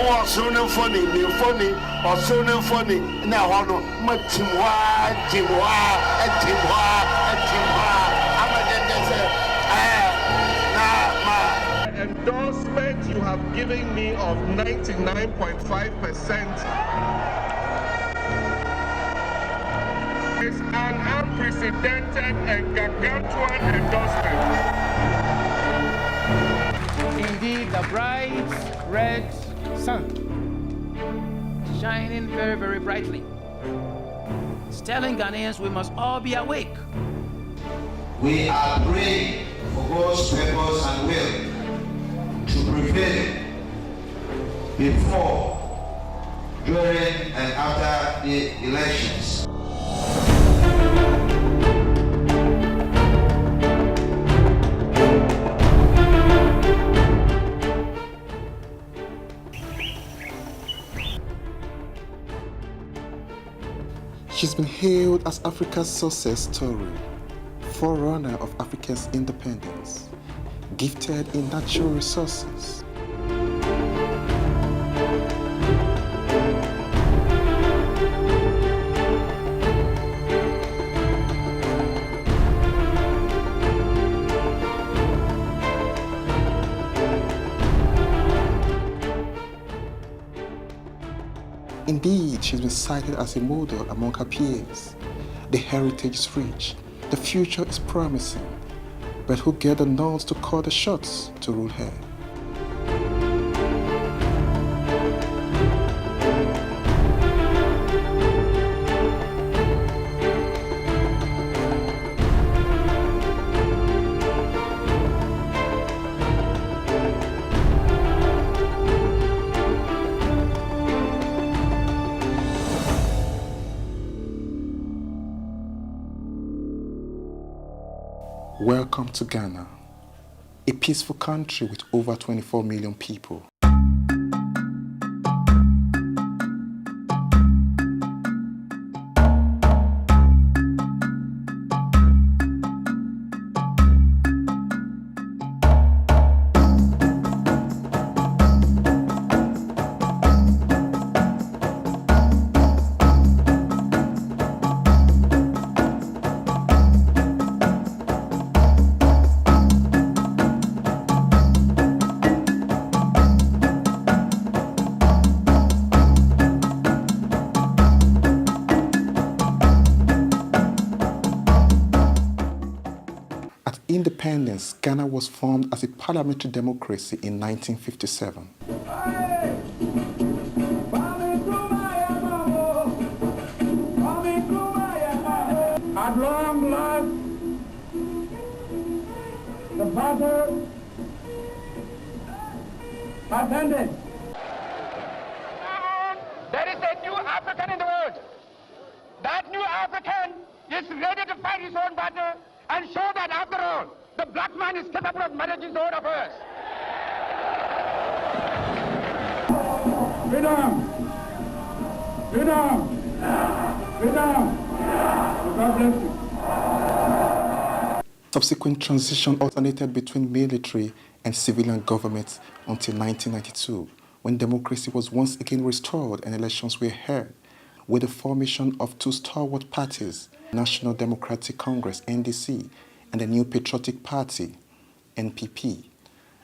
was so funny, new funny, or so no funny. Now, my Timwa, and Timwa, and Timwa. I'm a The endorsement you have given me of 99.5% is an unprecedented and gargantuan endorsement. Indeed, the bright red sun shining very, very brightly. It's telling Ghanaians we must all be awake. We are praying for God's purpose and will to prevail before, during, and after the elections. She's been hailed as Africa's success story, forerunner of Africa's independence, gifted in natural resources. Indeed, she's been cited as a model among her peers. The heritage is rich, the future is promising, but who get the nods to call the shots to rule her? Welcome to Ghana, a peaceful country with over 24 million people. Independence, Ghana was formed as a parliamentary democracy in 1957. At long last, the battle has ended. There is a new African in the world. That new African is ready to fight his own battle and show that after all, the black man is capable of managing his own affairs. Freedom! Freedom! Freedom! God bless you. Subsequent transition alternated between military and civilian governments until 1992, when democracy was once again restored and elections were held, with the formation of two stalwart parties, National Democratic Congress, NDC, and the New Patriotic Party, NPP.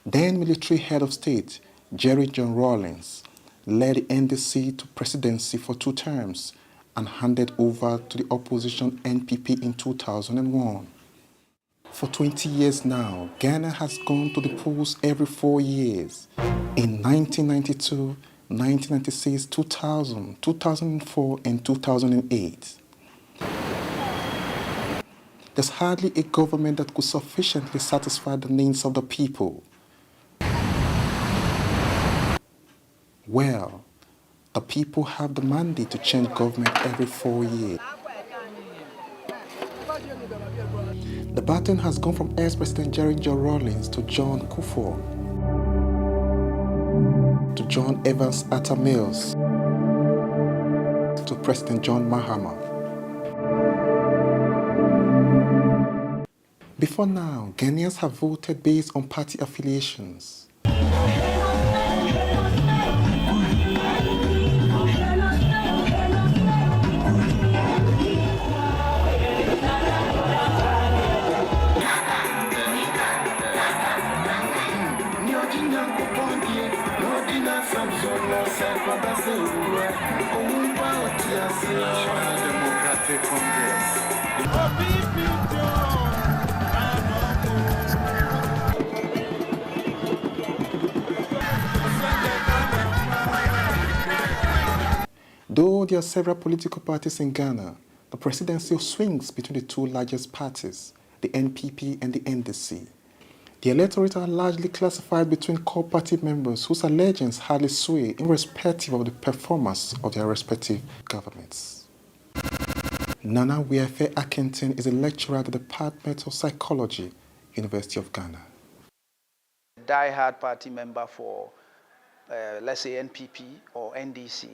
Then military head of state, Jessegeorge Rawlings, led the NDC to presidency for 2 terms and handed over to the opposition NPP in 2001. For 20 years now, Ghana has gone to the polls every 4 years. In 1992, 1996, 2000, 2004, and 2008. There's hardly a government that could sufficiently satisfy the needs of the people. Well, the people have the mandate to change government every 4 years. The baton has gone from ex-President Jessegeorge Rawlings to John Kufuor, to John Evans Atta Mills, to President John Mahama. Before now, Ghanaians have voted based on party affiliations. Although there are several political parties in Ghana, the presidency swings between the two largest parties, the NPP and the NDC. The electorate are largely classified between core party members whose allegiance hardly sway irrespective of the performance of their respective governments. Nana Weafe Akinton is a lecturer at the Department of Psychology, University of Ghana. Die-hard party member for, let's say, NPP or NDC,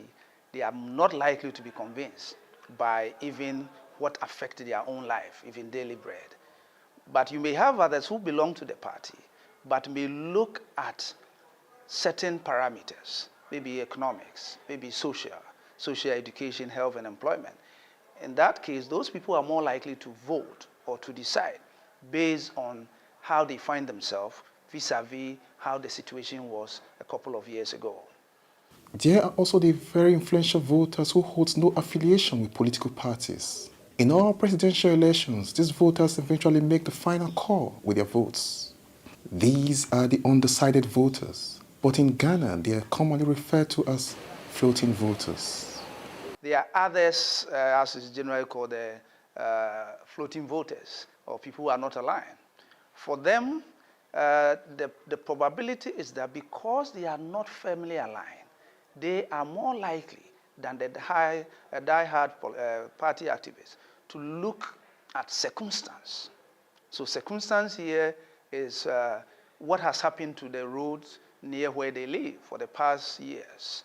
they are not likely to be convinced by even what affected their own life, even daily bread. But you may have others who belong to the party, but may look at certain parameters, maybe economics, maybe social education, health, and employment. In that case, those people are more likely to vote or to decide based on how they find themselves vis-a-vis how the situation was a couple of years ago. There are also the very influential voters who hold no affiliation with political parties. In all presidential elections, these voters eventually make the final call with their votes. These are the undecided voters, but in Ghana, they are commonly referred to as floating voters. There are others, as is generally called, floating voters, or people who are not aligned. For them, the probability is that because they are not firmly aligned, they are more likely than the die-hard party activists to look at circumstance. So circumstance here is what has happened to the roads near where they live for the past years.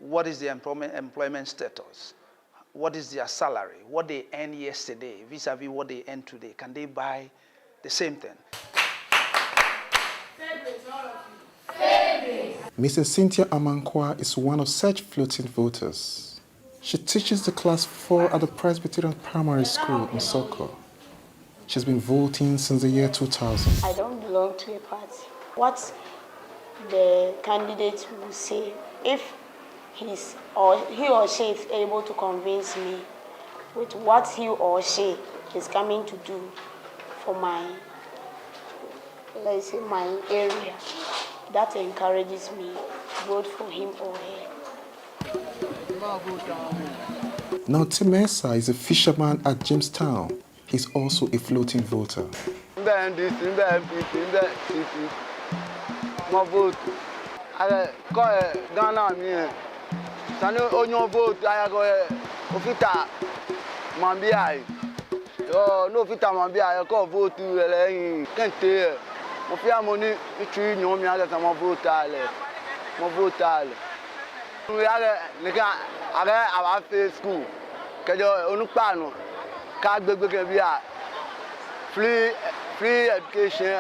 What is their employment status? What is their salary? What they earned yesterday vis-a-vis what they earn today? Can they buy the same thing? Mrs. Cynthia Amankwa is one of such floating voters. She teaches the class 4 at the Presbyterian Primary School in Soko. She's been voting since the year 2000. I don't belong to a party. What the candidate will say, if he or she is able to convince me with what he or she is coming to do for my, let's say, my area, that encourages me to vote for him or her. Now, Timesa is a fisherman at Jamestown. He's also a floating voter. Free education.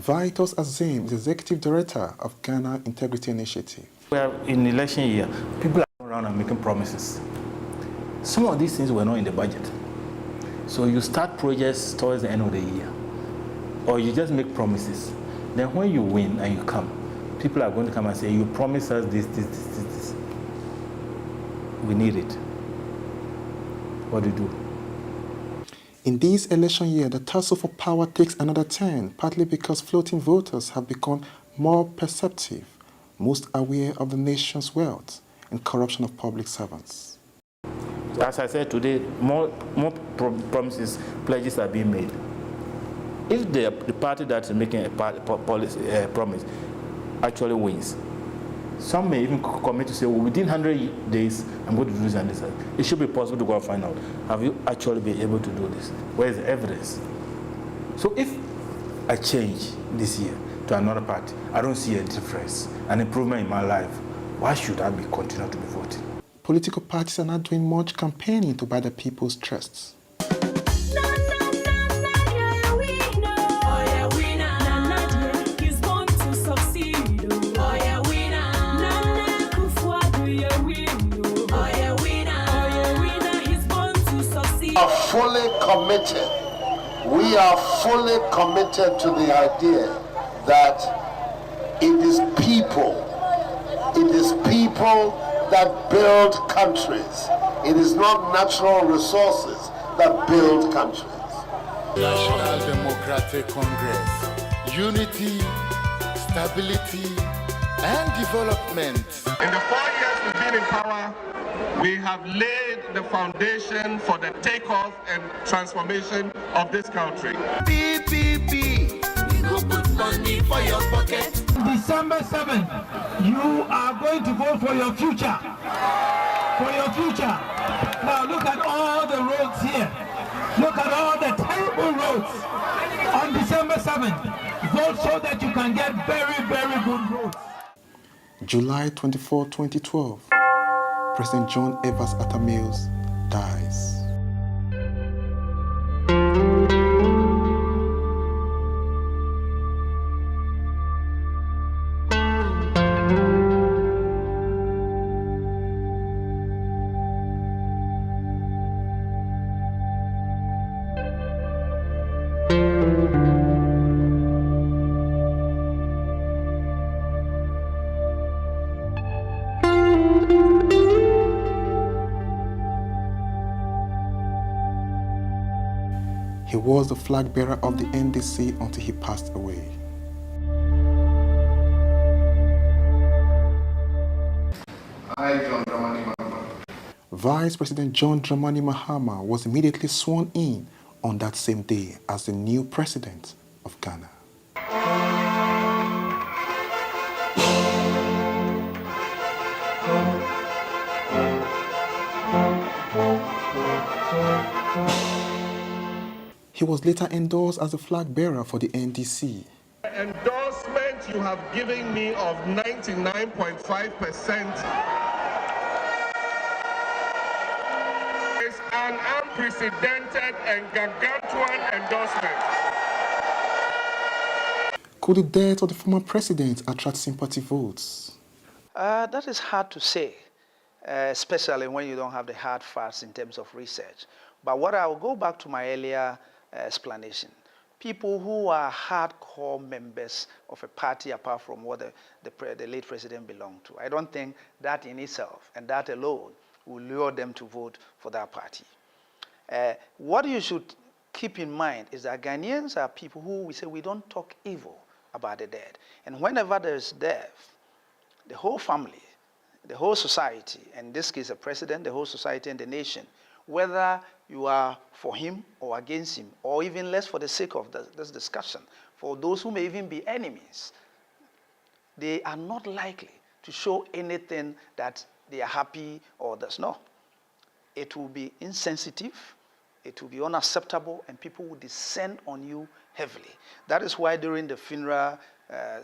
Vitus Azim is Executive Director of Ghana Integrity Initiative. We are in election year. People are around and making promises. Some of these things were not in the budget. So you start projects towards the end of the year, or you just make promises. Then when you win and you come, people are going to come and say, you promised us this. We need it. What do you do? In this election year, the tussle for power takes another turn, partly because floating voters have become more perceptive, most aware of the nation's wealth and corruption of public servants. As I said today, more promises, pledges are being made. If the party that is making a promise actually wins, some may even commit to say, well, within 100 days, I'm going to do this and this. It should be possible to go and find out, have you actually been able to do this? Where is the evidence? So if I change this year to another party, I don't see a difference, an improvement in my life, why should I continue to be voting? Political parties are not doing much campaigning to buy the people's trusts. Fully committed. We are fully committed to the idea that it is people people that build countries. It is not natural resources that build countries. National Democratic Congress, unity, stability, and development. In the 4 years we've been in power, we have laid the foundation for the takeoff and transformation of this country. PPP, we go put money for your pocket. December 7th, you are going to vote for your future. For your future. Now look at all the roads here. Look at all the terrible roads. On December 7th, vote so that you can get very, very good roads. July 24, 2012, President John Evans Atta Mills dies. He was the flag bearer of the NDC until he passed away. I, John Dramani Mahama. Vice President John Dramani Mahama was immediately sworn in on that same day as the new president of Ghana. He was later endorsed as the flag bearer for the NDC. The endorsement you have given me of 99.5% is an unprecedented and gargantuan endorsement. Could the death of the former president attract sympathy votes? That is hard to say, especially when you don't have the hard facts in terms of research. But what I will go back to my earlier explanation. People who are hardcore members of a party apart from what the late president belonged to. I don't think that in itself and that alone will lure them to vote for that party. What you should keep in mind is that Ghanaians are people who we say we don't talk evil about the dead. And whenever there's death, the whole family, the whole society, in this case the president, the whole society and the nation, whether you are for him or against him, or even less for the sake of this discussion, for those who may even be enemies, they are not likely to show anything that they are happy or does not. It will be insensitive, it will be unacceptable, and people will descend on you heavily. That is why during the funeral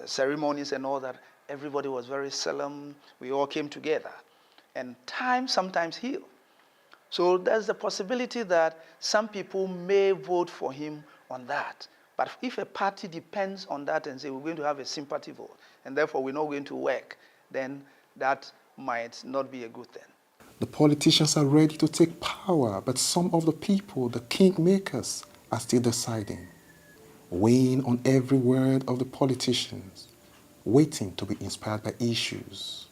ceremonies and all that, everybody was very solemn. We all came together. And time sometimes heals. So there's the possibility that some people may vote for him on that. But if a party depends on that and say we're going to have a sympathy vote, and therefore we're not going to work, then that might not be a good thing. The politicians are ready to take power, but some of the people, the kingmakers, are still deciding, weighing on every word of the politicians, waiting to be inspired by issues.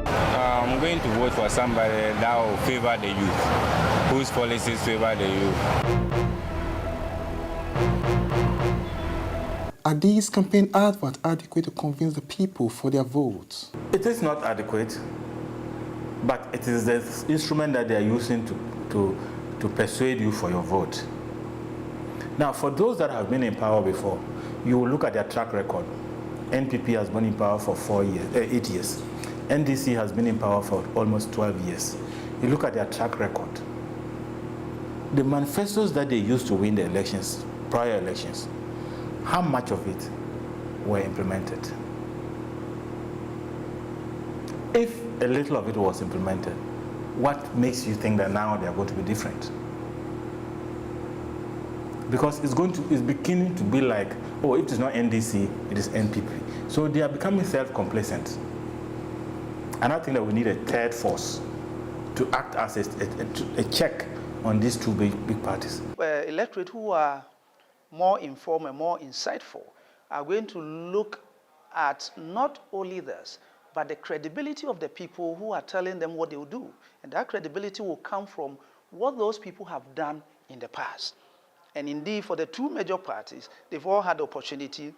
I'm going to vote for somebody that will favor the youth, whose policies favor the youth. Are these campaign adverts adequate to convince the people for their votes? It is not adequate, but it is the instrument that they are using to persuade you for your vote. Now, for those that have been in power before, you will look at their track record. NPP has been in power for 8 years. NDC has been in power for almost 12 years. You look at their track record. The manifestos that they used to win the elections, prior elections, how much of it were implemented? If a little of it was implemented, what makes you think that now they are going to be different? Because it's beginning to be like, oh, if it's not NDC, it is NPP. So they are becoming self-complacent. And I think that we need a third force to act as a check on these two big parties. Electorate who are more informed and more insightful, are going to look at not only this, but the credibility of the people who are telling them what they will do. And that credibility will come from what those people have done in the past. And indeed, for the two major parties, they've all had the opportunity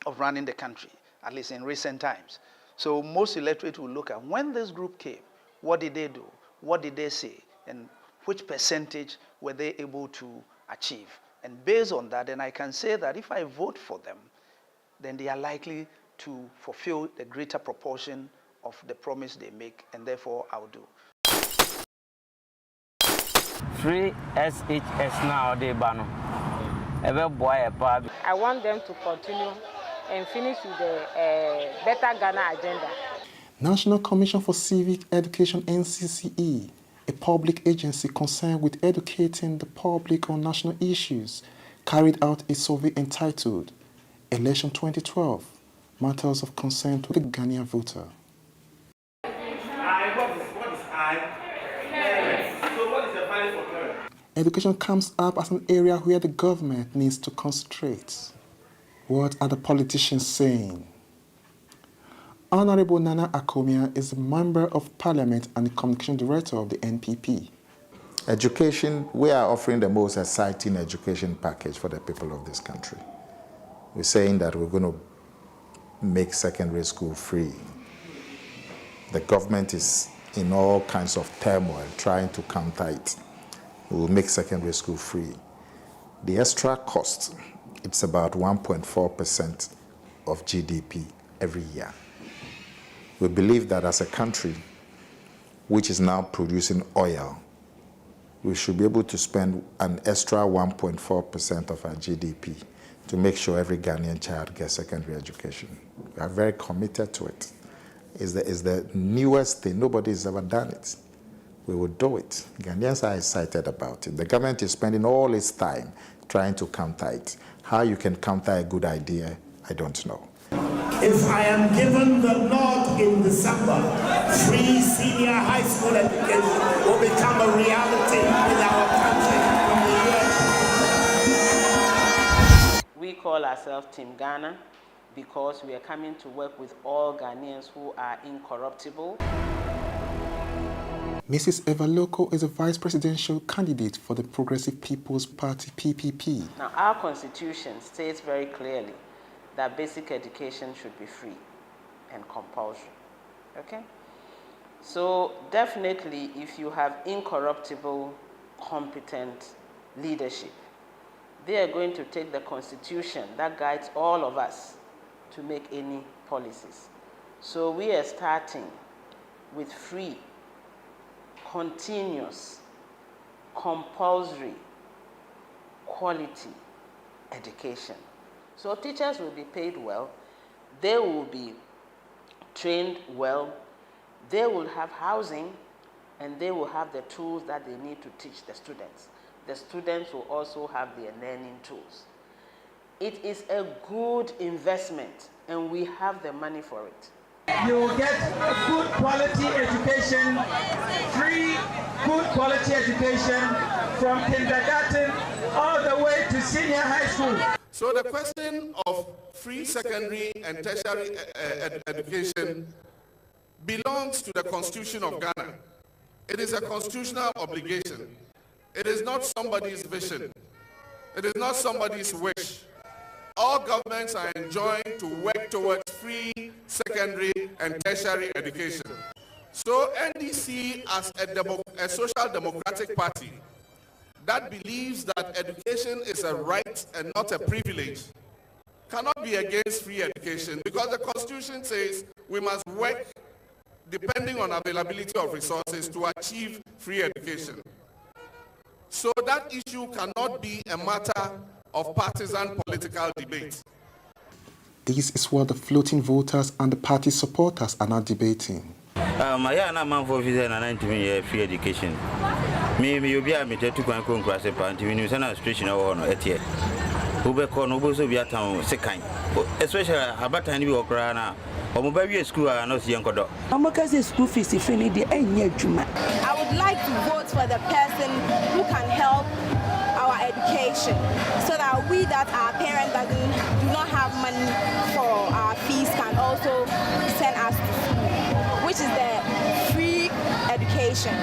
of running the country, at least in recent times. So most electorate will look at when this group came, what did they do, what did they say, and which percentage were they able to achieve. And based on that, then I can say that if I vote for them, then they are likely to fulfill the greater proportion of the promise they make, and therefore I'll do. Free SHS now, they ban. I want them to continue and finish with the Better Ghana agenda. National Commission for Civic Education, NCCE, a public agency concerned with educating the public on national issues, carried out a survey entitled Election 2012, Matters of Concern to the Ghanaian Voter. What is I? So what is the value for parents? Education comes up as an area where the government needs to concentrate. What are the politicians saying? Honorable Nana Akomeah is a member of Parliament and the Communication Director of the NPP. Education, we are offering the most exciting education package for the people of this country. We're saying that we're going to make secondary school free. The government is in all kinds of turmoil trying to counter it. We will make secondary school free. The extra cost, it's about 1.4% of GDP every year. We believe that as a country which is now producing oil, we should be able to spend an extra 1.4% of our GDP to make sure every Ghanaian child gets secondary education. We are very committed to it. It's the newest thing. Nobody has ever done it. We will do it. Ghanaians are excited about it. The government is spending all its time trying to counter it. How you can counter a good idea, I don't know. If I am given the nod in December, free senior high school education will become a reality in our country. We call ourselves Team Ghana because we are coming to work with all Ghanaians who are incorruptible. Mrs. Eva Loko is a vice presidential candidate for the Progressive People's Party, PPP. Now, our constitution states very clearly that basic education should be free and compulsory, okay? So definitely, if you have incorruptible, competent leadership, they are going to take the constitution that guides all of us to make any policies. So we are starting with free, continuous, compulsory, quality education. So teachers will be paid well, they will be trained well, they will have housing, and they will have the tools that they need to teach the students. The students will also have their learning tools. It is a good investment, and we have the money for it. You will get good quality education, free good quality education from kindergarten all the way to senior high school. So the question of free secondary and tertiary education belongs to the Constitution of Ghana. It is a constitutional obligation. It is not somebody's vision. It is not somebody's wish. All governments are enjoined to work towards free secondary and tertiary education. So NDC, as a social democratic party that believes that education is a right and not a privilege, cannot be against free education, because the Constitution says we must work depending on availability of resources to achieve free education. So that issue cannot be a matter of partisan political debate. This is what the floating voters and the party supporters are now debating. I am a man for visa and free education. Maybe you'll be able to go and cross a party when you send a station or no at yet. Ubeko no boso be at town second, especially about time you are or mobile school are not young. Amaka's school fees if any day. I would like to vote for the person who can help our education, so that we that our parents do not have money for our fees can also send us to school, which is the free education.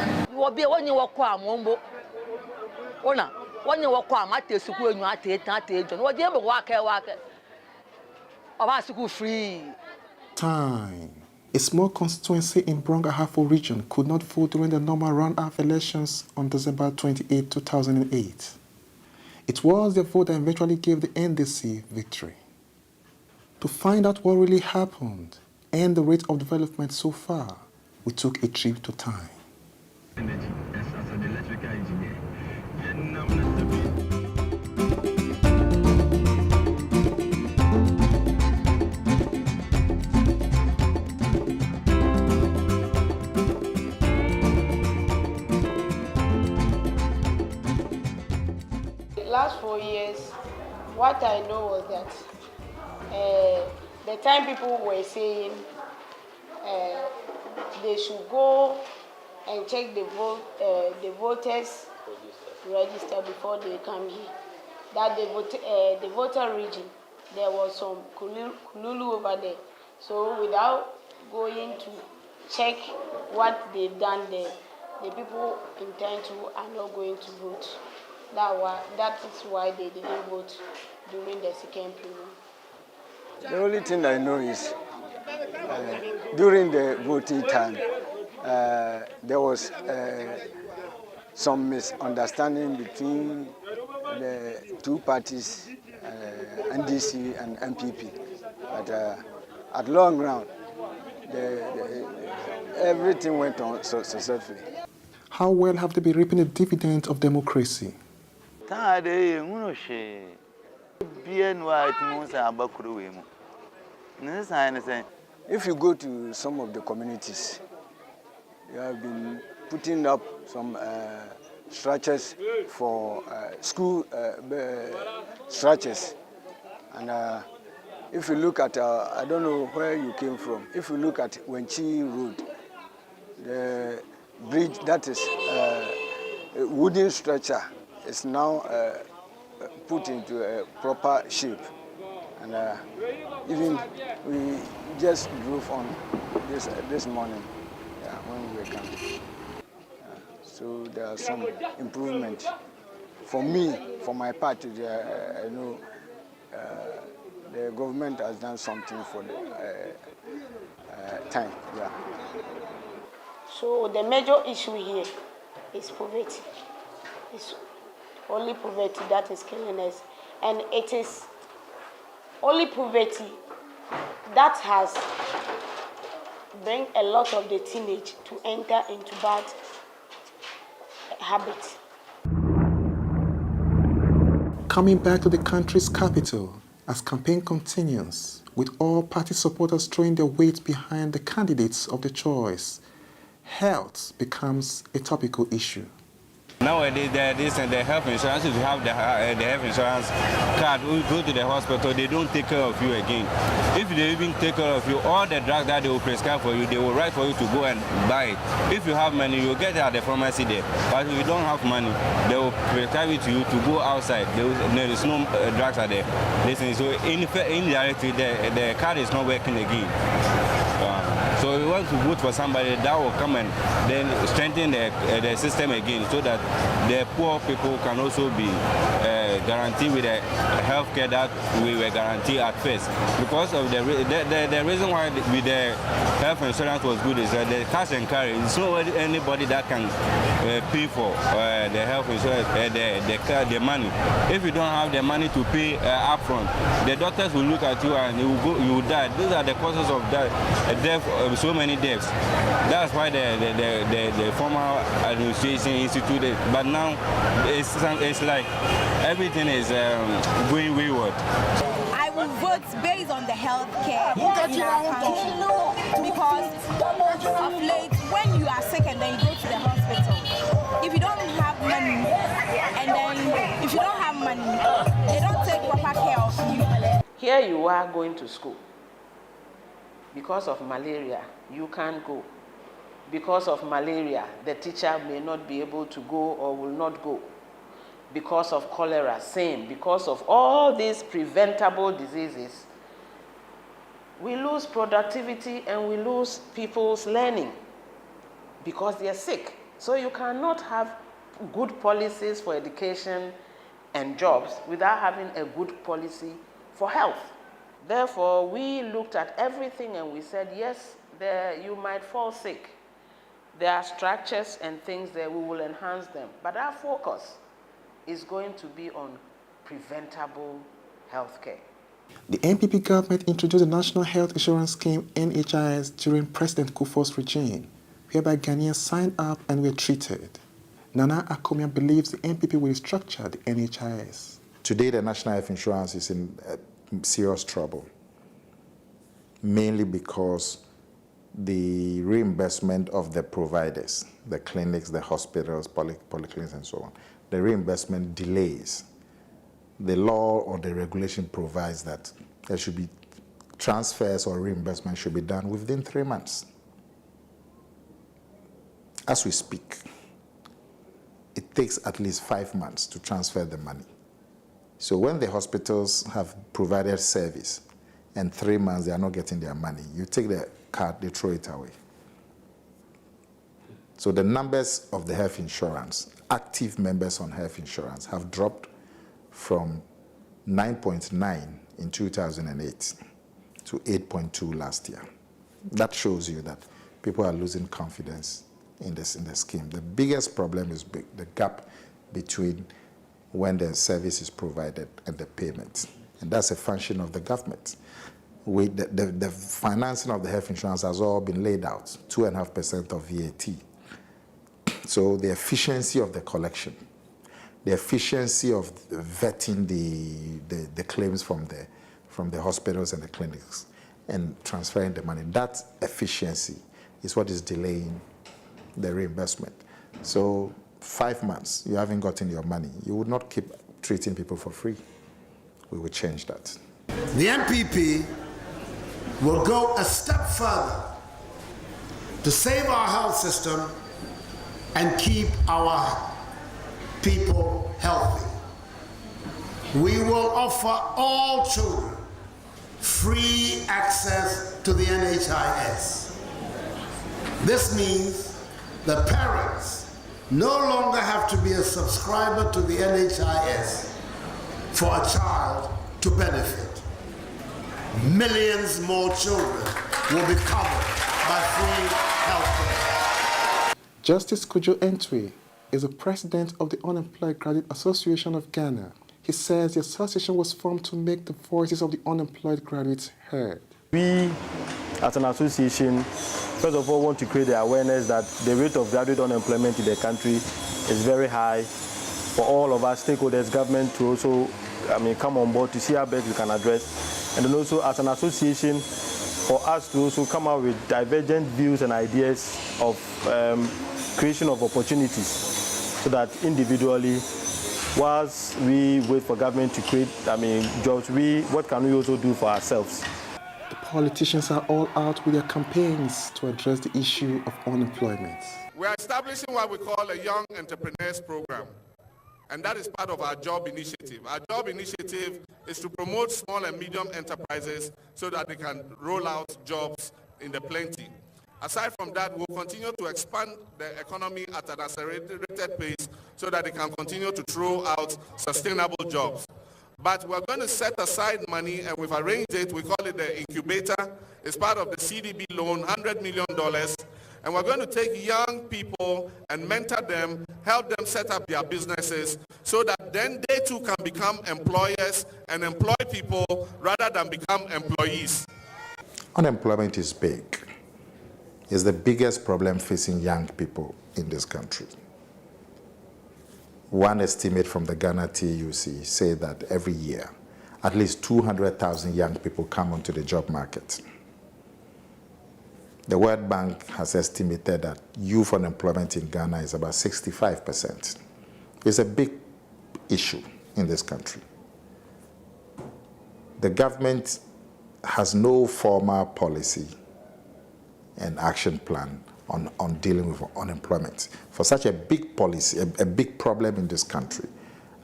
Time. A small constituency in Brong-Ahafo region could not vote during the normal runoff elections on December 28, 2008. It was the vote that eventually gave the NDC victory. To find out what really happened and the rate of development so far, we took a trip to Time. Last 4 years, what I know was that the time people were saying they should go and check the voters register before they come here. That the voter region, there was some kululu over there. So without going to check what they've done there, the people intend to are not going to vote. That is why they didn't vote during the second period. The only thing I know is during the voting time, there was some misunderstanding between the two parties, NDC and MPP. But at long run, everything went on successfully. How well have they been reaping the dividends of democracy? If you go to some of the communities, you have been putting up some structures for school structures. And if you look at, I don't know where you came from, if you look at Wenchi Road, the bridge that is a wooden structure is now put into a proper shape. And even we just drove on this morning when we were coming. So there are some improvement. For me, for my part, I know the government has done something for the time. Yeah. So the major issue here is poverty. It's only poverty that is killing us. And it is only poverty that has bring a lot of the teenage to enter into bad habits. Coming back to the country's capital, as campaign continues, with all party supporters throwing their weight behind the candidates of their choice, health becomes a topical issue. Nowadays, the health insurance, if you have the health insurance card, you go to the hospital, they don't take care of you again. If they even take care of you, all the drugs that they will prescribe for you, they will write for you to go and buy it. If you have money, you'll get it at the pharmacy there. But if you don't have money, they will prescribe it to you to go outside. There is no drugs at there. Listen, so indirectly, the card is not working again. So we want to vote for somebody that will come and then strengthen the system again, so that the poor people can also be guaranteed with the health care that we were guaranteed at first. Because of the reason why with the health insurance was good is that the cash and carry, it's not anybody that can pay for the health insurance, the money. If you don't have the money to pay upfront, the doctors will look at you and you will die. These are the causes of death, so many deaths. That's why the former administration instituted. But now it's like everything is going wayward. I will vote based on the health care in our country, because of late, when you are sick and then you go to the hospital, if you don't have money, and then if you don't have money, they don't take proper care of you. Here you are going to school. Because of malaria, you can't go. Because of malaria, the teacher may not be able to go or will not go. because of cholera, same, because of all these preventable diseases, we lose productivity and we lose people's learning because they are sick. So you cannot have good policies for education and jobs without having a good policy for health. Therefore, we looked at everything and we said, yes, you might fall sick. There are structures and things that we will enhance them. But our focus is going to be on preventable healthcare. The NPP government introduced the National Health Insurance Scheme, NHIS, during President Kufuor's regime, whereby Ghanaians signed up and were treated. Nana Akomeah believes the NPP will restructure the NHIS. Today, the National Health Insurance is in serious trouble, mainly because the reimbursement of the providers, the clinics, the hospitals, polyclinics, and so on, the reimbursement delays. The law or the regulation provides that there should be transfers or reimbursement should be done within 3 months. As we speak, it takes at least 5 months to transfer the money. So when the hospitals have provided service and 3 months they are not getting their money, you take the card, they throw it away. So the numbers of the health insurance, active members on health insurance, have dropped from 9.9 in 2008 to 8.2 last year. That shows you that people are losing confidence in the scheme. The biggest problem is the gap between when the service is provided and the payment. And that's a function of the government. The financing of the health insurance has all been laid out, 2.5% of VAT. So the efficiency of the collection, the efficiency of vetting the claims from the hospitals and the clinics and transferring the money, that efficiency is what is delaying the reimbursement. So 5 months, you haven't gotten your money. You would not keep treating people for free. We will change that. The MPP will go a step further to save our health system and keep our people healthy. We will offer all children free access to the NHIS. This means that parents no longer have to be a subscriber to the NHIS for a child to benefit. Millions more children will be covered by free healthcare. Justice Kojo Entwe is the president of the Unemployed Graduate Association of Ghana. He says the association was formed to make the voices of the unemployed graduates heard. We, as an association, first of all want to create the awareness that the rate of graduate unemployment in the country is very high. For all of our stakeholders, government to also come on board to see how best we can address. And then also as an association, for us to also come out with divergent views and ideas of creation of opportunities so that individually, whilst we wait for government to create jobs, what can we also do for ourselves? The politicians are all out with their campaigns to address the issue of unemployment. We are establishing what we call a Young Entrepreneurs Program, and that is part of our job initiative. Our job initiative is to promote small and medium enterprises so that they can roll out jobs in the plenty. Aside from that, we'll continue to expand the economy at an accelerated pace so that they can continue to throw out sustainable jobs. But we're going to set aside money, and we've arranged it. We call it the incubator. It's part of the CDB loan, $100 million. And we're going to take young people and mentor them, help them set up their businesses so that then they too can become employers and employ people rather than become employees. Unemployment is big. It's the biggest problem facing young people in this country. One estimate from the Ghana TUC say that every year, at least 200,000 young people come onto the job market. The World Bank has estimated that youth unemployment in Ghana is about 65%. It's a big issue in this country. The government has no formal policy and action plan on dealing with unemployment. For such a big policy, a big problem in this country,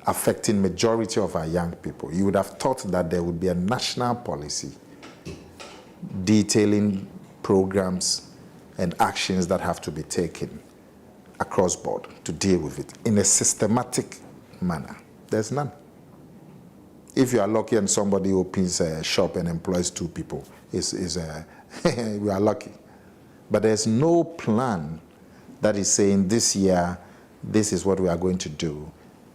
affecting majority of our young people. You would have thought that there would be a national policy detailing programs and actions that have to be taken across board to deal with it in a systematic manner. There's none. If you are lucky and somebody opens a shop and employs 2 people, we are lucky. But there's no plan that is saying this year, this is what we are going to do,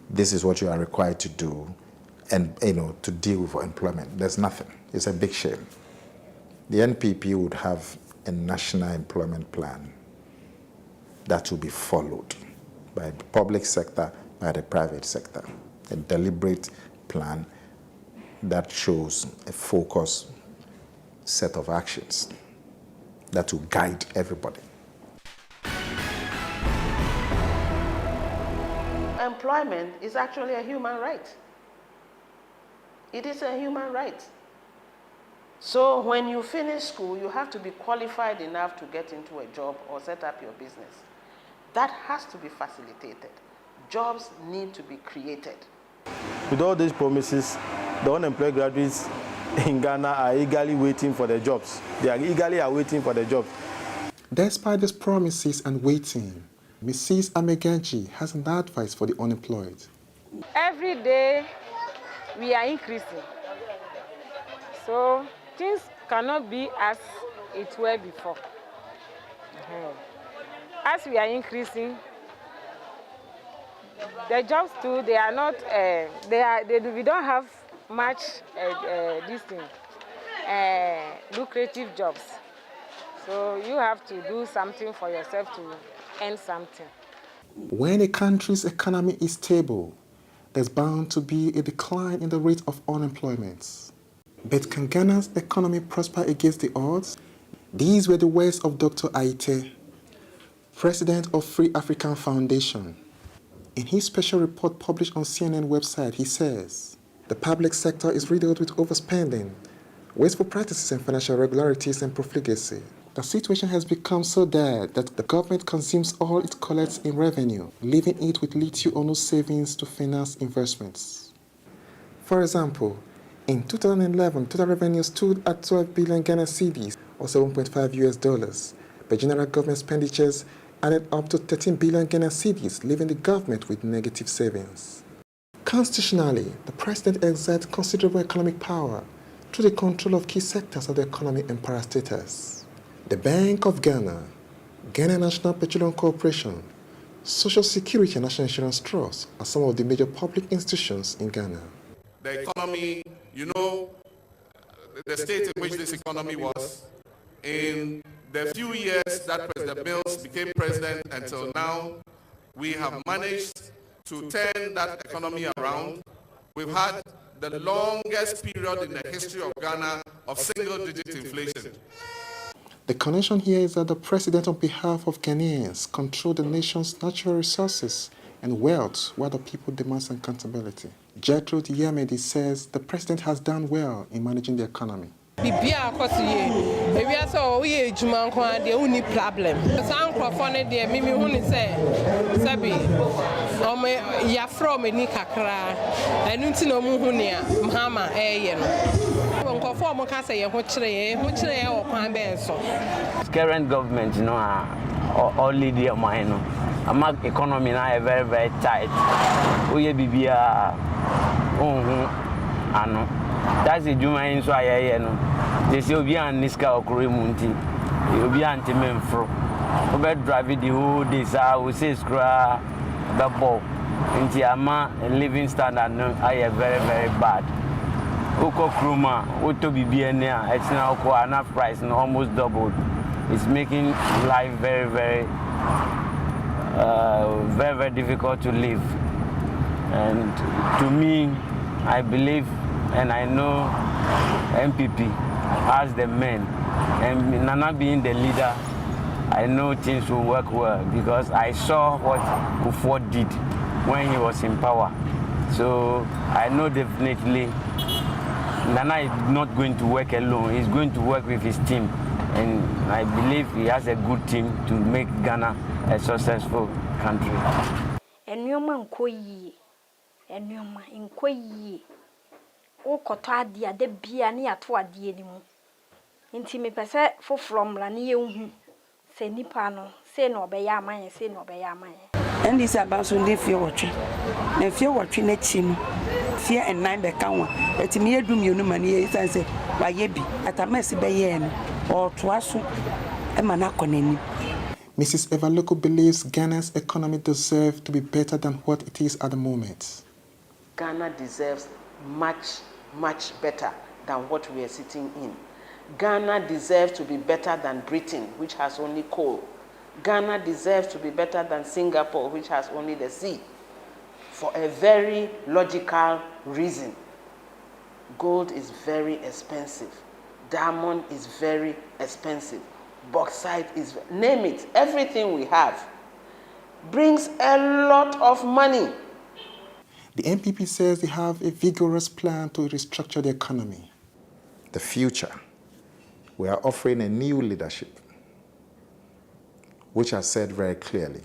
this is what you are required to do, and to deal with employment. There's nothing. It's a big shame. The NPP would have a national employment plan that will be followed by the public sector, by the private sector. A deliberate plan that shows a focused set of actions that will guide everybody. Employment is actually a human right. It is a human right. So when you finish school, you have to be qualified enough to get into a job or set up your business. That has to be facilitated. Jobs need to be created. With all these promises, the unemployed graduates in Ghana are eagerly waiting for their jobs. They are eagerly waiting for their jobs. Despite these promises and waiting, Mrs. Ameganji has an advice for the unemployed. Every day we are increasing. So things cannot be as it were before. As we are increasing, the jobs too, they are not, we don't have much lucrative jobs. So you have to do something for yourself to earn something. When a country's economy is stable, there's bound to be a decline in the rate of unemployment. But can Ghana's economy prosper against the odds? These were the words of Dr. Aite, president of Free African Foundation. In his special report published on CNN website, he says, the public sector is riddled with overspending, wasteful practices and financial irregularities and profligacy. The situation has become so dire that the government consumes all it collects in revenue, leaving it with little or no savings to finance investments. For example, in 2011, total revenue stood at 12 billion Ghana cedis, or $7.5 US, but general government expenditures added up to 13 billion Ghana cedis, leaving the government with negative savings. Constitutionally, the president exerts considerable economic power through the control of key sectors of the economy and parastatals. The Bank of Ghana, Ghana National Petroleum Corporation, Social Security and National Insurance Trust are some of the major public institutions in Ghana. The economy, the state in which this economy was, in the few years that President Mills became president until now, we have managed to turn that economy around. We've had the longest period in the history of Ghana of single-digit inflation. The connection here is that the president, on behalf of Ghanaians, controls the nation's natural resources and wealth, while the people demand accountability. Gertrude Yamedi says the president has done well in managing the economy. Bibia akosi ewi ase o ye ejuma nko de uni problem san krofo ne de mimi hu ni se sabi o me ya from ni kakra enu nti na mu hu ni a mhama eye no nkofo mo ka se ye ho kire ye o kwan be so current government all lead your mind ama economy na very very tight o ye bibia ano that's the juma in so aye no they say obi an niska okure munti obi anti menfro obe drive the whole day sa we say scra babo nti ama living standard no aye very very bad oko kruma oto bibia ne a etina oko ana price no almost doubled. It's making life very very very difficult to live, and to me I believe and I know MPP as the men, and Nana being the leader, I know things will work well because I saw what Kufuor did when he was in power. So I know definitely Nana is not going to work alone. He's going to work with his team, and I believe he has a good team to make Ghana a successful country. enoma nkɔ yie wo kɔtɔ ade ade bia ne ato ade ni mu nti me pese foforo mla ne yehu se nipa no se no obeya aman se no obeya aman and this about so dey fear watch na fear watch na chi no fear and nine be kan wa etimi edum yenu mane ye say wa ye bi atamasi be ye no or toaso e ma na konani. Mrs. Evaloko believes Ghana's economy deserves to be better than what it is at the moment. Ghana deserves much, much better than what we are sitting in. Ghana deserves to be better than Britain, which has only coal. Ghana deserves to be better than Singapore, which has only the sea, for a very logical reason. Gold is very expensive. Diamond is very expensive. Bauxite is, name it, everything we have brings a lot of money. The MPP says they have a vigorous plan to restructure the economy. The future, we are offering a new leadership, which has said very clearly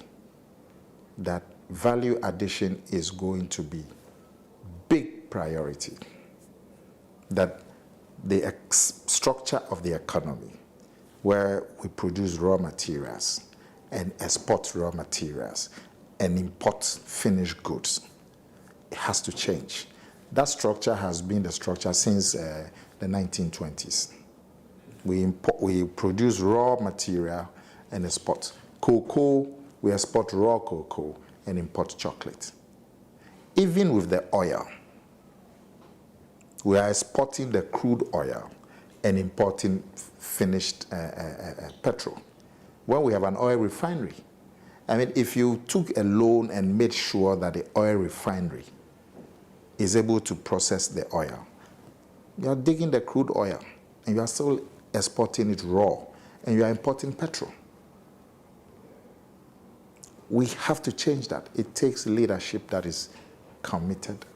that value addition is going to be big priority, that the structure of the economy, where we produce raw materials and export raw materials and import finished goods, it has to change. That structure has been the structure since the 1920s. We produce raw material and export. Cocoa, we export raw cocoa and import chocolate. Even with the oil, we are exporting the crude oil and importing finished petrol. When we have an oil refinery, I mean, if you took a loan and made sure that the oil refinery is able to process the oil, you are digging the crude oil and you are still exporting it raw and you are importing petrol. We have to change that. It takes leadership that is committed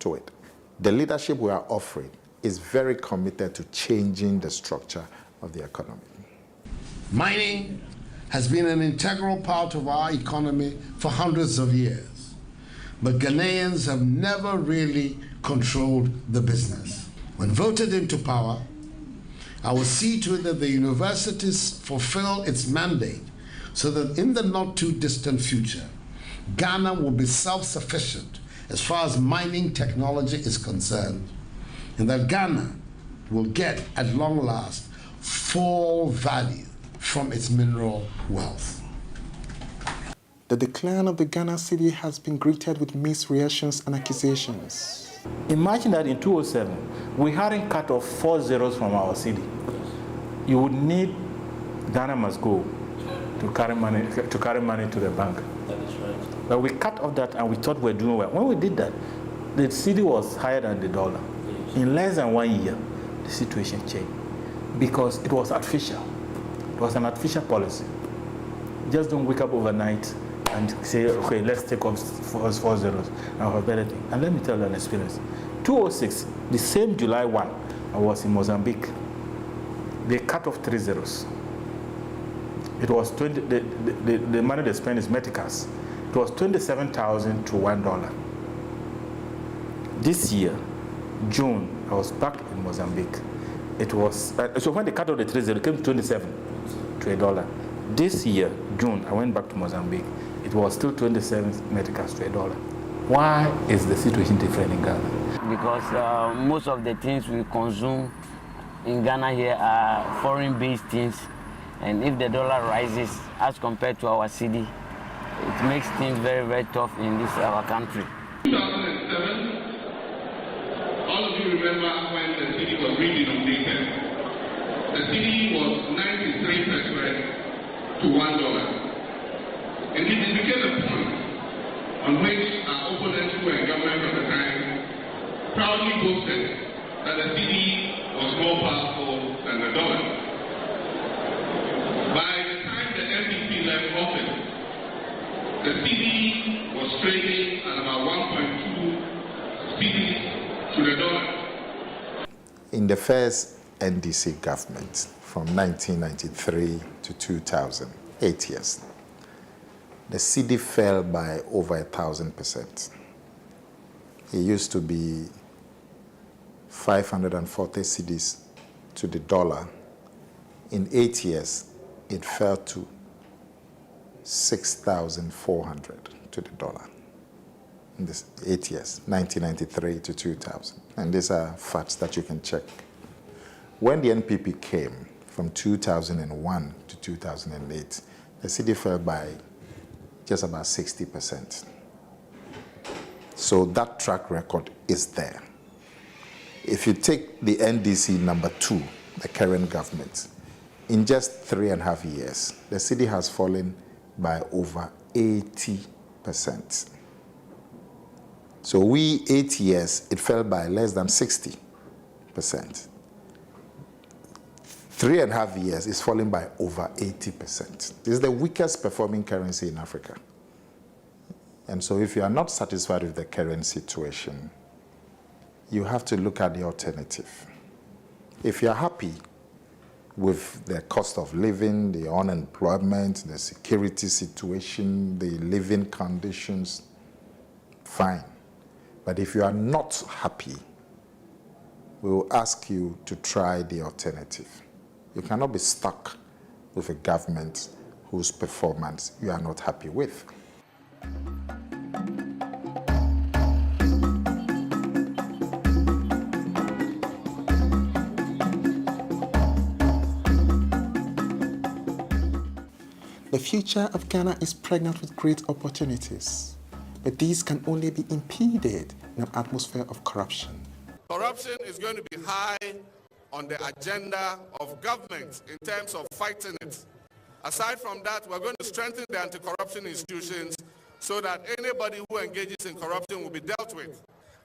to it. The leadership we are offering is very committed to changing the structure of the economy. Mining has been an integral part of our economy for hundreds of years, but Ghanaians have never really controlled the business. When voted into power, I will see to it that the universities fulfill its mandate so that in the not too distant future, Ghana will be self-sufficient as far as mining technology is concerned, and that Ghana will get, at long last, full value from its mineral wealth. The decline of the Ghana cedi has been greeted with mixed reactions and accusations. Imagine that in 2007, we hadn't cut off 4 zeros from our cedi. You would need Ghana must go to carry money to the bank. That is right. But we cut off that and we thought we were doing well. When we did that, the cedi was higher than the dollar. Yes. In less than 1 year, the situation changed because it was artificial. It was an artificial policy. Just don't wake up overnight and say, okay, let's take off 4 zeros and have a better thing. And let me tell you an experience. 2006, the same July 1, I was in Mozambique. They cut off 3 zeros. It was 20, the money they spent is meticas. It was 27,000 to $1. This year, June, I was back in Mozambique. It was, so when they cut off the 3 zeros, it came to 27 to $1. This year, June, I went back to Mozambique. It was still 27 meticas to $1. Why is the situation different in Ghana? Because most of the things we consume in Ghana here are foreign-based things. And if the dollar rises as compared to our cedi, it makes things very, very tough in this our country. 2007, all of you remember when the cedi was redenominated. The cedi was 93 pesos to $1. And it became a point on which our opponents who were in government at the time proudly boasted that the cedi was more powerful than the dollar. By the time the MPP left office, the cedi was trading at about 1.2 cedis to the dollar. In the first NDC government from 1993 to 2000, 8 years, the cedi fell by over 1,000%. It used to be 540 cedis to the dollar. In 8 years, it fell to 6,400 to the dollar. In this 8 years, 1993 to 2000. And these are facts that you can check. When the NPP came from 2001 to 2008, the cedi fell by just about 60%. So that track record is there. If you take the NDC number 2, the current government, in just 3.5 years, the cedi has fallen by over 80%. So we, 8 years, it fell by less than 60%. 3.5 years, it's falling by over 80%. This is the weakest performing currency in Africa. And so if you are not satisfied with the current situation, you have to look at the alternative. If you're happy with the cost of living, the unemployment, the security situation, the living conditions, fine. But if you are not happy, we will ask you to try the alternative. You cannot be stuck with a government whose performance you are not happy with. The future of Ghana is pregnant with great opportunities, but these can only be impeded in an atmosphere of corruption. Corruption is going to be high on the agenda of government in terms of fighting it. Aside from that, we're going to strengthen the anti-corruption institutions so that anybody who engages in corruption will be dealt with.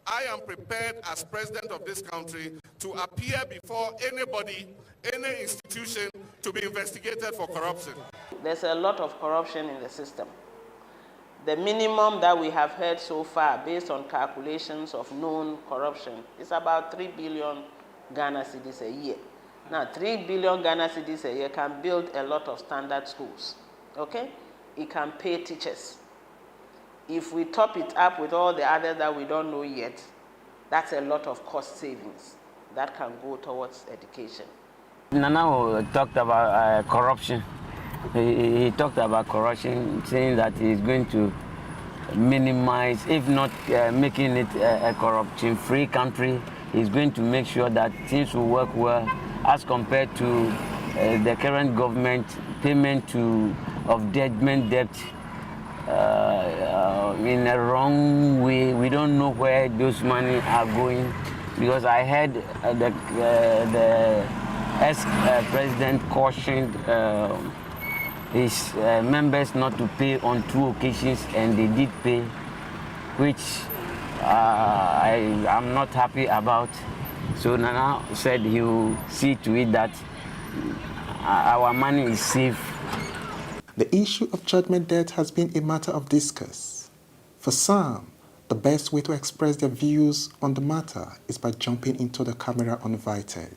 I am prepared as president of this country to appear before anybody, any institution, to be investigated for corruption. There's a lot of corruption in the system. The minimum that we have heard so far, based on calculations of known corruption, is about 3 billion Ghana cedis a year. Now, 3 billion Ghana cedis a year can build a lot of standard schools, okay? It can pay teachers. If we top it up with all the others that we don't know yet, that's a lot of cost savings that can go towards education. Nana talked about corruption. He talked about corruption, saying that he's going to minimize, if not making it a corruption-free country, he's going to make sure that things will work well as compared to the current government payment of judgment debt in a wrong way. We don't know where those money are going, because I heard the ex-president cautioned his members not to pay on 2 occasions, and they did pay, which I'm not happy about. So Nana said he will see to it that our money is safe. The issue of judgment debt has been a matter of discourse. For some, the best way to express their views on the matter is by jumping into the camera uninvited.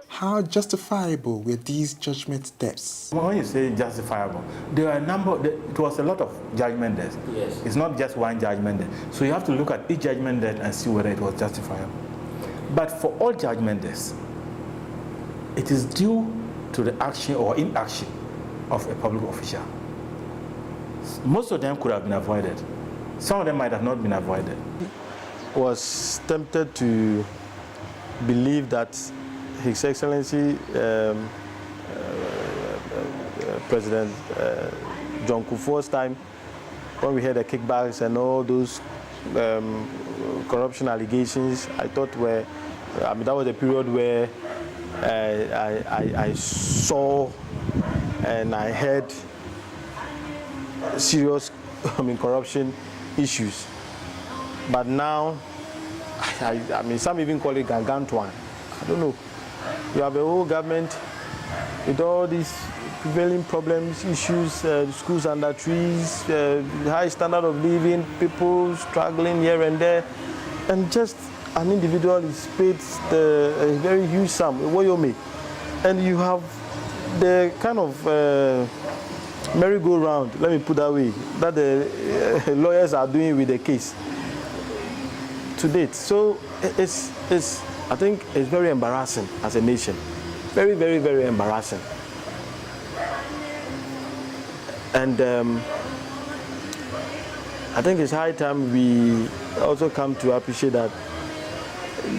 How justifiable were these judgment debts? When you say justifiable, there are a number, it was a lot of judgment debts. Yes. It's not just one judgment debt. So you have to look at each judgment debt and see whether it was justifiable. But for all judgment debts, it is due to the action or inaction of a public official. Most of them could have been avoided. Some of them might have not been avoided. Was tempted to believe that His Excellency President John Kufuor's time, when we had the kickbacks and all those corruption allegations, I thought that was a period where I saw and I heard serious corruption issues. But now, some even call it gargantuan. I don't know. You have a whole government with all these prevailing problems, issues, schools under trees, high standard of living, people struggling here and there, and just an individual is paid a very huge sum, and you have the kind of merry-go-round, let me put that way, that the lawyers are doing with the case to date. So I think it's very embarrassing as a nation. Very, very, very embarrassing. And I think it's high time we also come to appreciate that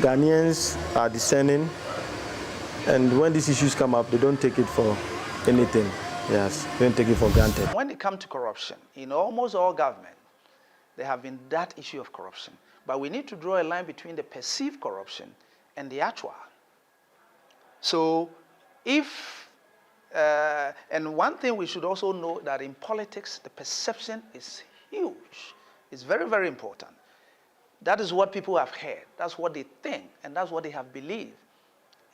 Ghanaians are discerning, and when these issues come up, they don't take it for anything. Yes, they don't take it for granted. When it comes to corruption, in almost all government, there have been that issue of corruption. But we need to draw a line between the perceived corruption and the actual. So if, and one thing we should also know that in politics, the perception is huge. It's very, very important. That is what people have heard. That's what they think, and that's what they have believed.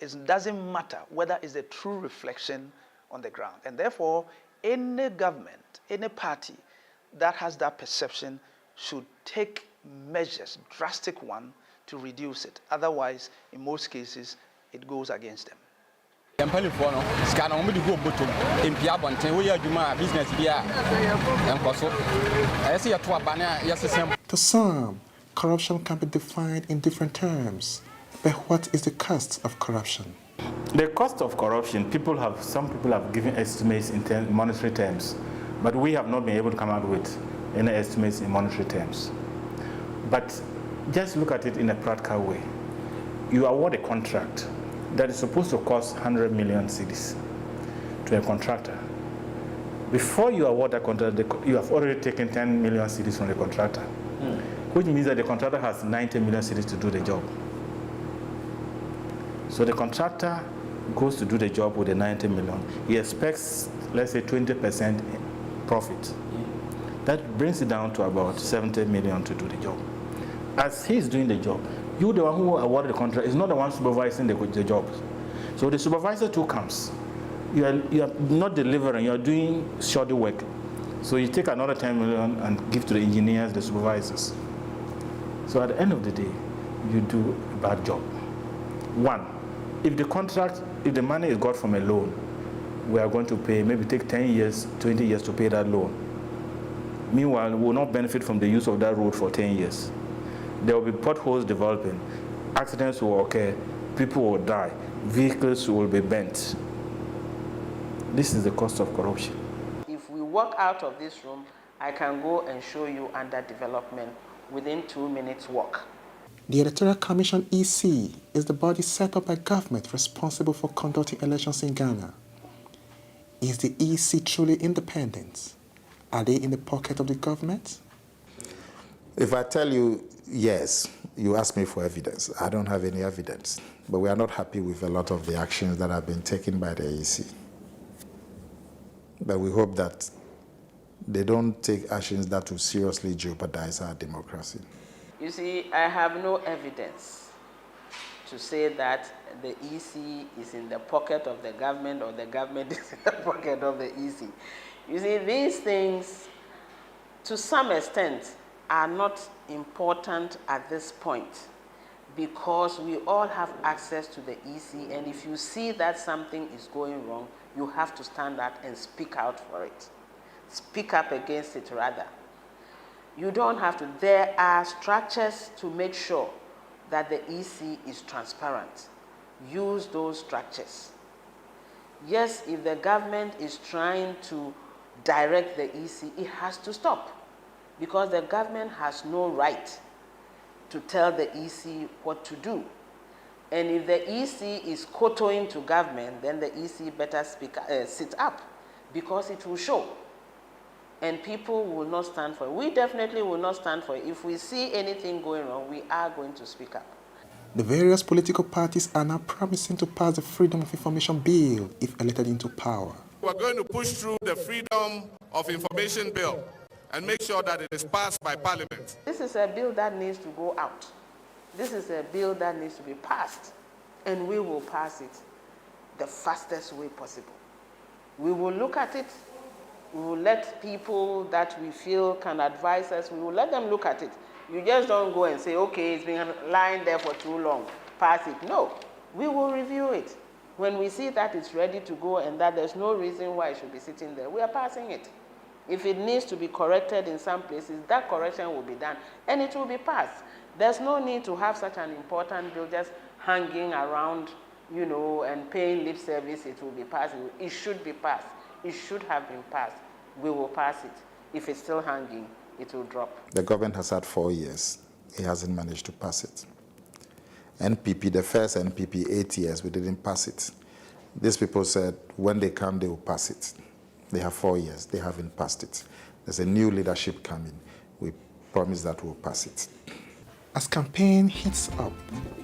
It doesn't matter whether it's a true reflection on the ground. And therefore, any government, any party that has that perception should take measures, drastic one, to reduce it. Otherwise, in most cases, it goes against them. To some, corruption can be defined in different terms. But what is the cost of corruption? The cost of corruption, some people have given estimates in monetary terms, but we have not been able to come out with any estimates in monetary terms. But just look at it in a practical way. You award a contract that is supposed to cost 100 million cedis to a contractor. Before you award that contract, you have already taken 10 million cedis from the contractor, which means that the contractor has 90 million cedis to do the job. So the contractor goes to do the job with the 90 million. He expects, let's say, 20% profit. That brings it down to about 70 million to do the job. As he's doing the job, you, the one who awarded the contract, is not the one supervising the job. So the supervisor too comes. You are not delivering, you are doing shoddy work. So you take another 10 million and give to the engineers, the supervisors. So at the end of the day, you do a bad job. One, if the money is got from a loan, we are going to pay, maybe take 10 years, 20 years to pay that loan. Meanwhile, we will not benefit from the use of that road for 10 years. There will be potholes developing, accidents will occur, people will die, vehicles will be bent. This is the cost of corruption. If we walk out of this room, I can go and show you underdevelopment within 2 minutes walk. The Electoral Commission EC is the body set up by government responsible for conducting elections in Ghana. Is the EC truly independent? Are they in the pocket of the government? If I tell you yes, you ask me for evidence. I don't have any evidence. But we are not happy with a lot of the actions that have been taken by the EC. But we hope that they don't take actions that will seriously jeopardize our democracy. You see, I have no evidence to say that the EC is in the pocket of the government or the government is in the pocket of the EC. You see, these things, to some extent, are not important at this point because we all have access to the EC, and if you see that something is going wrong, you have to stand up and speak out for it. Speak up against it, rather. You don't have to. There are structures to make sure that the EC is transparent. Use those structures. Yes, if the government is trying to direct the EC, it has to stop because the government has no right to tell the EC what to do. And if the EC is kowtowing to government, then the EC better sit up because it will show. And people will not stand for it. We definitely will not stand for it. If we see anything going wrong, we are going to speak up. The various political parties are now promising to pass the Freedom of Information Bill if elected into power. We're going to push through the Freedom of Information Bill and make sure that it is passed by Parliament. This is a bill that needs to go out. This is a bill that needs to be passed, and we will pass it the fastest way possible. We will look at it. We will let people that we feel can advise us, we will let them look at it. You just don't go and say, okay, it's been lying there for too long, pass it. No, we will review it. When we see that it's ready to go and that there's no reason why it should be sitting there, we are passing it. If it needs to be corrected in some places, that correction will be done and it will be passed. There's no need to have such an important bill just hanging around, you know, and paying lip service. It will be passed. It should be passed. It should have been passed. We will pass it. If it's still hanging, it will drop. The government has had 4 years. It hasn't managed to pass it. NPP, the first NPP, 8 years, we didn't pass it. These people said when they come, they will pass it. They have 4 years. They haven't passed it. There's a new leadership coming. We promise that we'll pass it. As campaign heats up,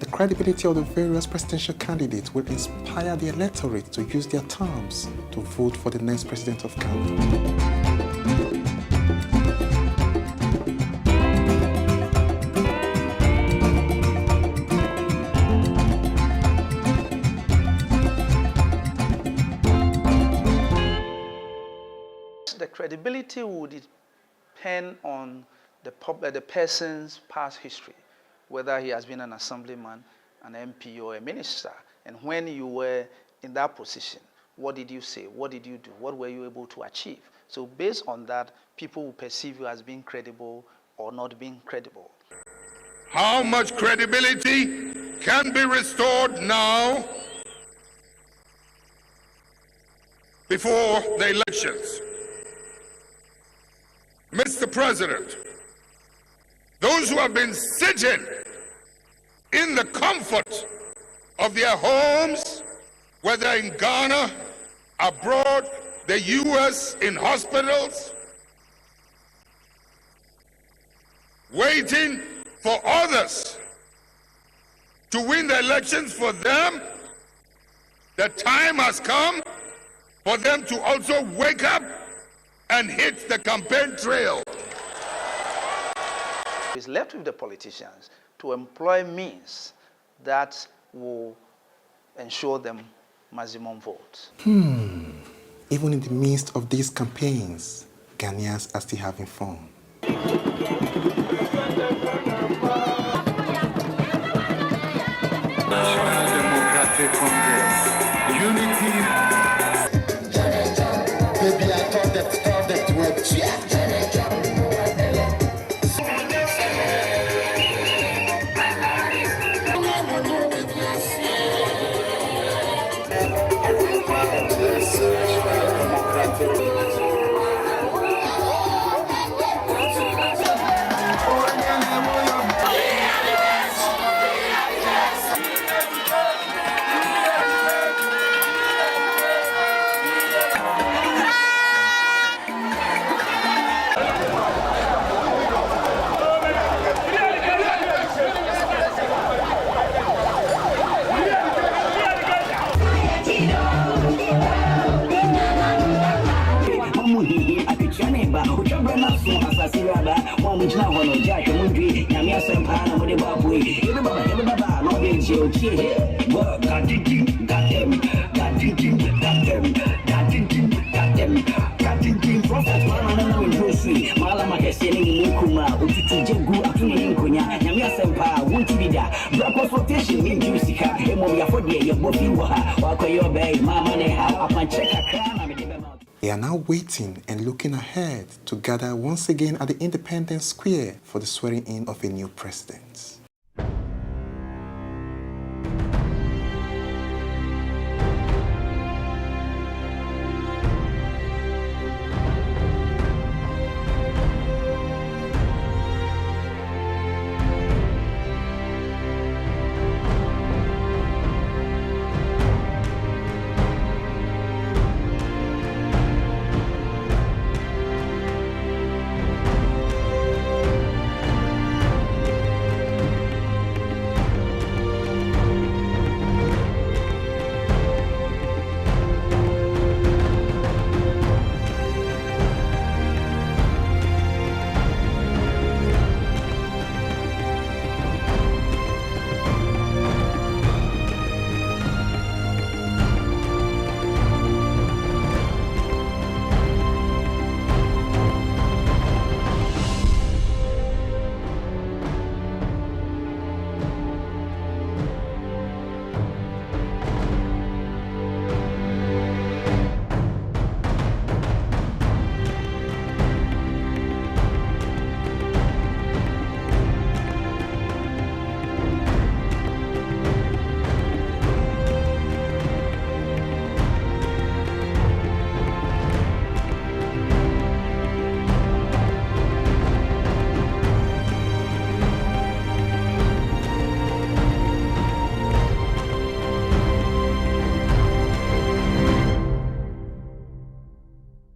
the credibility of the various presidential candidates will inspire the electorate to use their terms to vote for the next president of Ghana. The credibility would depend on the person's past history, whether he has been an assemblyman, an MP, or a minister. And when you were in that position, what did you say? What did you do? What were you able to achieve? So based on that, people will perceive you as being credible or not being credible. How much credibility can be restored now before the elections? Mr. President, those who have been sitting in the comfort of their homes, whether in Ghana, abroad, the US, in hospitals, waiting for others to win the elections for them, the time has come for them to also wake up and hit the campaign trail. It's left with the politicians to employ means that will ensure them maximum votes. Even in the midst of these campaigns, Ghanaians are still having fun. National Democratic Congress, unity. Baby, I thought that worked. They are now waiting and looking ahead to gather once again at the Independence Square for the swearing in of a new president.